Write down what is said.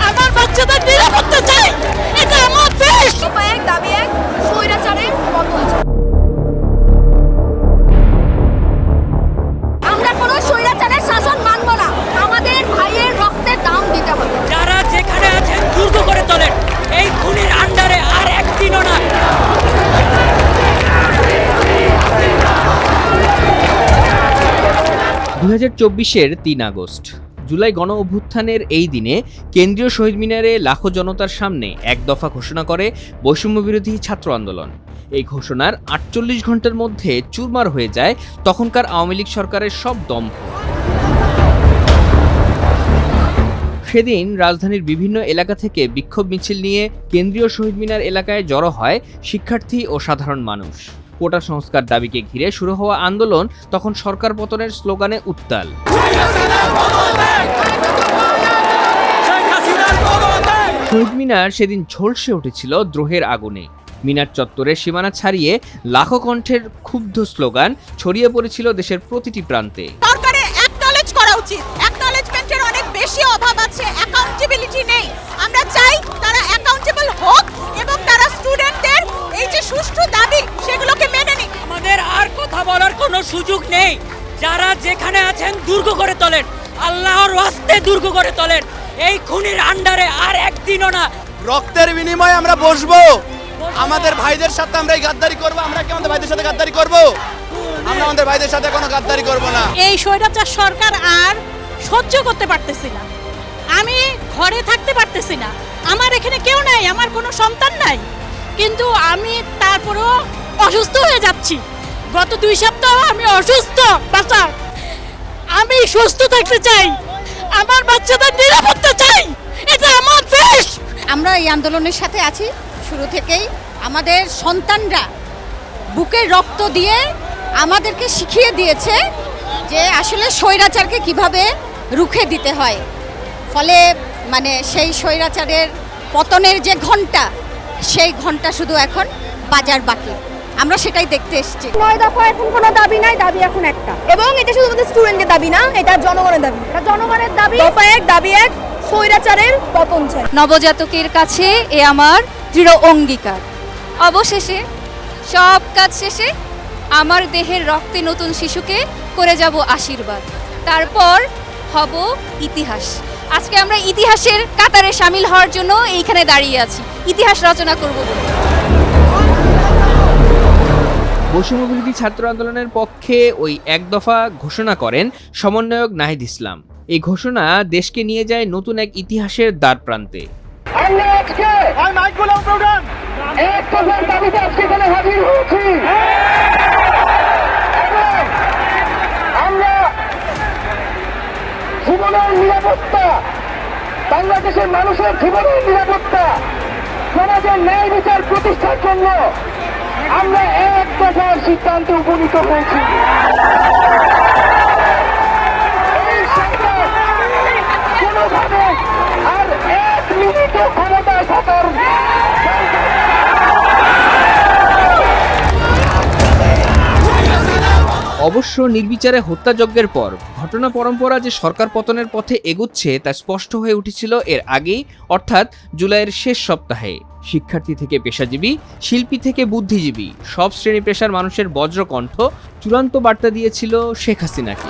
আমার বাচ্চাদের নিরাপত্তা চাই, এটা আমার দেশ। এক দাবি এক, স্বৈরাচারের পতন চাই। আমরা কোনো স্বৈরাচারের শাসন মানব না, আমাদের ভাইয়ের রক্তের দাম দিতে হবে। যারা যেখানে আছেন দুর্গ করে তোলেন, এই খুনির আন্ডারে আর একদিনও না। 2024-এর 3 আগস্ট জুলাই গণ অভ্যুত্থানের এই দিনে কেন্দ্রীয় শহীদ মিনারে লাখো জনতার সামনে এক দফা ঘোষণা করে বৈষম্যবিরোধী ছাত্র আন্দোলন। এই ঘোষণার 48 ঘন্টার মধ্যে চুরমার হয়ে যায় তখনকার আওয়ামী লীগ সরকারের সব দম্ভ। সেদিন রাজধানীর বিভিন্ন এলাকা থেকে বিক্ষোভ মিছিল নিয়ে কেন্দ্রীয় শহীদ মিনার এলাকায় জড়ো হয় শিক্ষার্থী ও সাধারণ মানুষ। কোটা সংস্কার দাবিকে ঘিরে শুরু হওয়া আন্দোলন তখন সরকার পতনের স্লোগানে উত্তাল। শহীদ মিনার সেদিন ঝলসে উঠেছিল দ্রোহের আগুনে। মিনার চত্বরের সীমানা ছাড়িয়ে লাখো কণ্ঠের ক্ষুব্ধ স্লোগান ছড়িয়ে পড়েছিল দেশের প্রতিটি প্রান্তে। সরকারের অ্যাকনলেজ করা উচিত, অ্যাকনলেজমেন্টের অনেক বেশি অভাব আছে, অ্যাকাউন্টেবিলিটি নেই। আমরা চাই তারা অ্যাকাউন্টেবল হোক এবং তারা স্টুডেন্টদের এই যে সুষ্ঠু দাবি সেগুলোকে মেনে নিক। আমাদের আর কথা বলার কোনো সুযোগ নেই। যারা যেখানে আছেন দুর্গ করে তোলেন, আল্লাহর ওয়াস্তে দুর্গ করে তোলেন। এই খুনির আন্ডারে আর একদিনও না। রক্তের বিনিময়ে আমরা বসবো, আমাদের ভাইদের সাথে আমরা এই গাদ্দারি করব। আমরা কি আমাদের ভাইদের সাথে গাদ্দারি করব? আমরা আমাদের ভাইদের সাথে কোনো গাদ্দারি করব না। এই স্বৈরাচার সরকার আর সহ্য করতে পারতেছি না, আমি ঘরে থাকতে পারতেছি না। আমার এখানে কেউ নাই, আমার কোনো সন্তান নাই, কিন্তু আমি তারপরেও অসুস্থ হয়ে যাচ্ছি। গত 2 সপ্তাহ আমি অসুস্থ। বাচ্চা, আমি সুস্থ থাকতে চাই, আমার বাচ্চাদের নিরাপত্তা চাই, এটা আমার দেশ। আমরা এই আন্দোলনের সাথে আছি শুরু থেকেই। আমাদের সন্তানরা বুকের রক্ত দিয়ে আমাদেরকে শিখিয়ে দিয়েছে যে আসলে স্বৈরাচারকে কিভাবে রুখে দিতে হয়। ফলে মানে সেই স্বৈরাচারের পতনের যে ঘন্টা, সেই ঘন্টা শুধু এখন বাজার বাকি। আমরা সেটাই দেখতে এসেছি। 9 দফা এখন কোনো দাবি নাই, দাবি এখন একটা, এবং এটা শুধুমাত্র স্টুডেন্টের দাবি না, এটা জনগণের দাবি। এটা জনগণের দাবি। দফা এক, দাবি এক, স্বৈরাচারের পতন চাই। নবজাতকের কাছে এ আমার দৃঢ় অঙ্গীকার। অবশেষে সব কাজ শেষে আমার দেহের রক্তে নতুন শিশুকে করে যাব আশীর্বাদ, তারপর হব ইতিহাস। আজকে আমরা ইতিহাসের কাতারে সামিল হওয়ার জন্য এইখানে দাঁড়িয়ে আছি, ইতিহাস রচনা করব। বৈষম্যবিরোধী ছাত্র আন্দোলনের পক্ষে ওই এক দফা ঘোষণা করেন সমন্বয়ক নাহিদ ইসলাম। এই ঘোষণা দেশকে নিয়ে যায় নতুন এক ইতিহাসের দ্বার প্রান্তে। আমরা আজকে এক দফার দাবিতে আজকে এখানে হাজির হয়েছি। আমরা জীবনের নিরাপত্তা, বাংলাদেশের মানুষের জীবনের নিরাপত্তা, সমাজের ন্যায় বিচার প্রতিষ্ঠার জন্য আমরা এক দফার সিদ্ধান্তে উপনীত হয়েছি। এই সরকার কোনোভাবে আর 1 মিনিটও ক্ষমতায় থাকার অবশ্য নির্বিচারে হত্যাযজ্ঞের পর ঘটনা পরম্পরা যে সরকার পতনের পথে এগুচ্ছে তা স্পষ্ট হয়ে উঠেছিল এর আগেই, অর্থাৎ জুলাইয়ের শেষ সপ্তাহে। শিক্ষার্থী থেকে পেশাজীবী, শিল্পী থেকে বুদ্ধিজীবী, সব শ্রেণী পেশার মানুষের বজ্রকণ্ঠ চূড়ান্ত বার্তা দিয়েছিল শেখ হাসিনাকে।